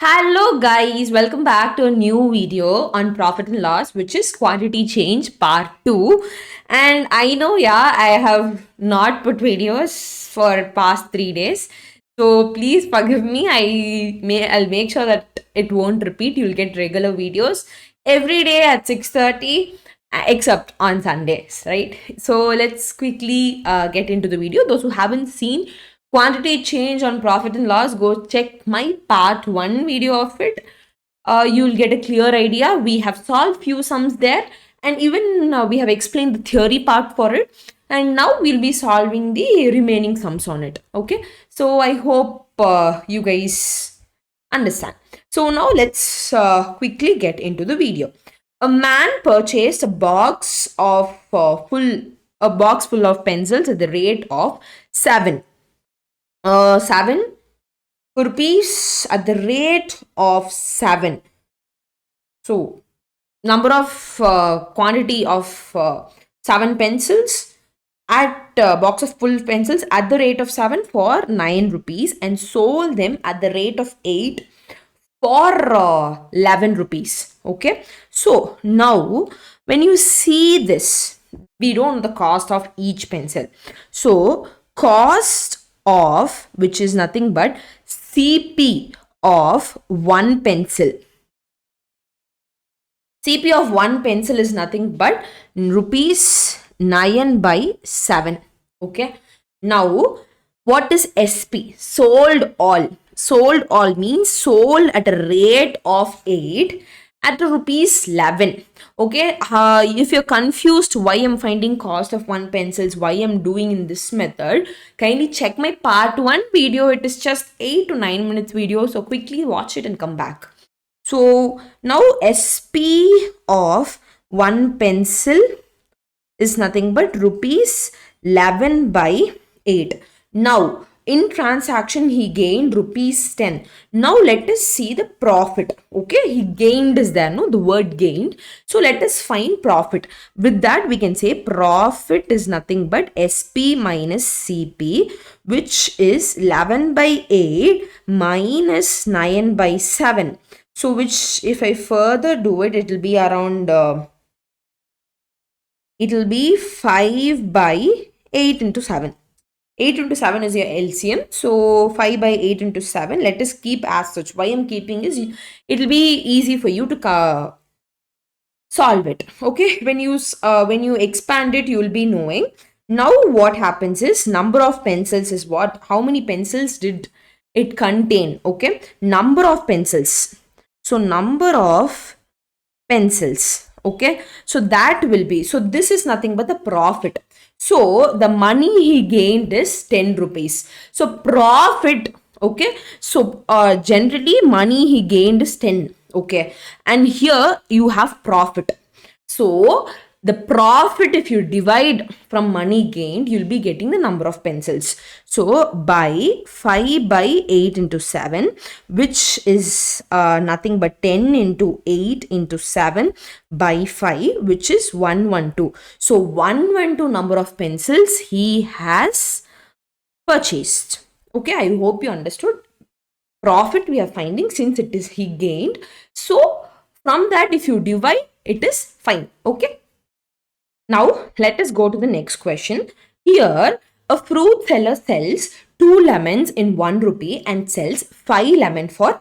Hello guys, welcome back to a new video on profit and loss, which is quantity change part 2. And I know, I have not put videos for past 3 days. So please forgive me. I'll make sure that it won't repeat. You'll get regular videos every day at 6:30 except on Sundays, right? So let's quickly get into the video. Those who haven't seen quantity change on profit and loss, go check my part 1 video of it. You'll get a clear idea. We have solved few sums there, and even we have explained the theory part for it, and now we'll be solving the remaining sums on it. Okay, so I hope you guys understand. So now let's quickly get into the video. A man purchased a box full of pencils at the rate of 7 rupees at the rate of 7. So number of quantity of 7 pencils at box of full pencils at the rate of 7 for 9 rupees, and sold them at the rate of 8 for 11 rupees. Okay, so now when you see this, we don't know the cost of each pencil. So cost of, which is nothing but CP of one pencil. CP of one pencil is nothing but rupees 9/7. Okay. Now, what is SP? Sold all. Sold all means sold at a rate of 8 at rupees 11. Okay, if you're confused why I'm finding cost of one pencils, why I'm doing in this method, kindly check my part 1 video. It is just 8 to 9 minutes video, so quickly watch it and come back. So now SP of one pencil is nothing but rupees 11/8. Now in transaction he gained rupees 10. Now let us see the profit. Okay, he gained is there, no, the word gained. So let us find profit. With that we can say profit is nothing but SP minus CP, which is 11/8 minus 9/7. So which, if I further do it, it will be around it will be 5/8 into 7. 8 into 7 is your LCM. So 5/8 into 7. Let us keep as such. Why I'm keeping is it will be easy for you to solve it. Okay. When you expand it, you will be knowing. Now what happens is number of pencils is what? How many pencils did it contain? Okay. Number of pencils. So number of pencils. Okay. So that will be. So this is nothing but the profit. So the money he gained is 10 rupees. So profit, okay. So generally money he gained is 10. Okay. And here you have profit. So the profit, if you divide from money gained, you'll be getting the number of pencils. So by 5/8 into 7, which is nothing but 10 into 8 into 7 by 5, which is 112. So 112 number of pencils he has purchased. Okay, I hope you understood. Profit we are finding since it is he gained. So from that, if you divide, it is fine. Okay. Now, let us go to the next question. Here, a fruit seller sells 2 lemons in 1 rupee and sells 5 lemons for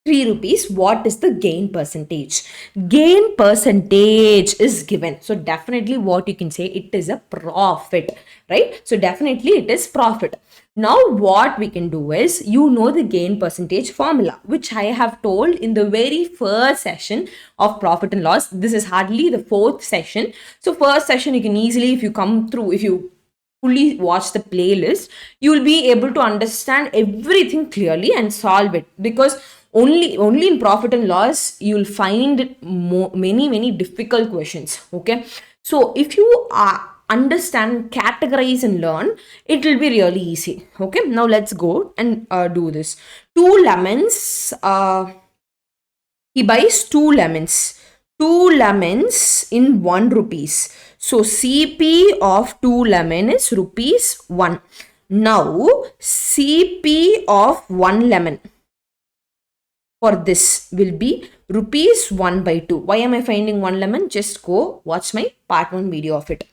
3 rupees. What is the gain percentage? Gain percentage is given. So, definitely what you can say, it is a profit, right? So, definitely it is profit. Now, what we can do is, you know the gain percentage formula, which I have told in the very first session of profit and loss. This is hardly the 4th session. So, first session, you can easily, if you come through, if you fully watch the playlist, you will be able to understand everything clearly and solve it, because only in profit and loss you will find many difficult questions. Okay, so if you understand, categorize and learn, it will be really easy. Okay, now let's go and do this. 2 lemons, he buys 2 lemons. 2 lemons in 1 rupees. So CP of 2 lemon is rupees 1. Now CP of 1 lemon. for this will be rupees 1 by 2. Why am I finding one lemon? Just go watch my part 1 video of it.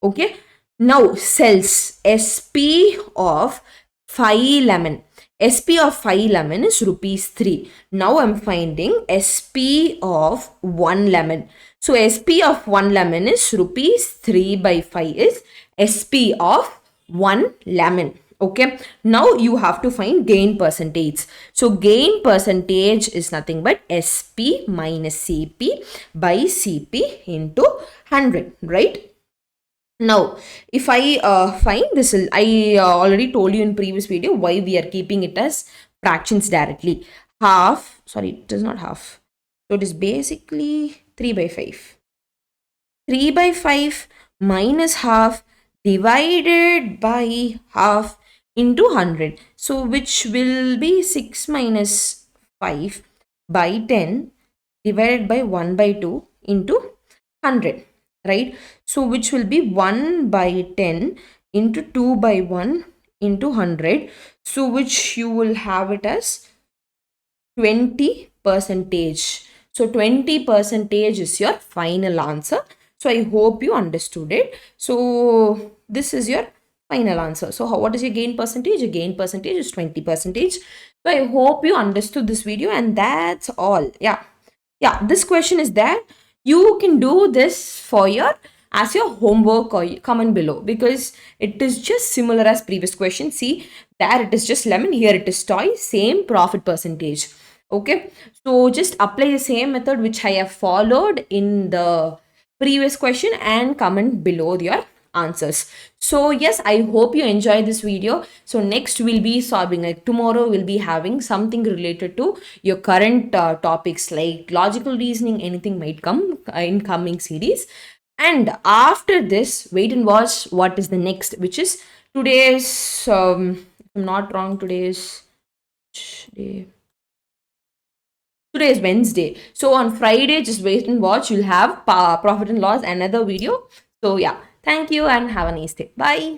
Okay. Now cells SP of 5 lemon. SP of 5 lemon is rupees 3. Now I'm finding SP of 1 lemon. So SP of 1 lemon is rupees 3 by 5 is SP of 1 lemon. Okay, now you have to find gain percentage. So gain percentage is nothing but SP minus CP by CP into 100, right? Now, if I find this, I already told you in previous video why we are keeping it as fractions directly. Half, sorry, it is not half. So it is basically 3 by 5. 3 by 5 minus half divided by half into 100. So which will be 6 minus 5 by 10 divided by 1 by 2 into 100, right? So which will be 1 by 10 into 2 by 1 into 100. So which you will have it as 20 percentage. So 20 percentage is your final answer. So I hope you understood it. So this is your final answer. So what is your gain percentage? Your gain percentage is 20 percentage. So I hope you understood this video, and that's all. Yeah, this question is there. You can do this for your as your homework or comment below, because it is just similar as previous question. See, there it is just lemon, here it is toy, same profit percentage. Okay, so just apply the same method which I have followed in the previous question and comment below your answers. So yes, I hope you enjoyed this video. So next we'll be solving, like tomorrow we'll be having something related to your current topics like logical reasoning. Anything might come in coming series. And after this, wait and watch what is the next, which is today's if I'm not wrong, today's day. Today is Wednesday. So on Friday, just wait and watch. You'll have profit and loss, another video. So yeah, thank you and have a nice day. Bye.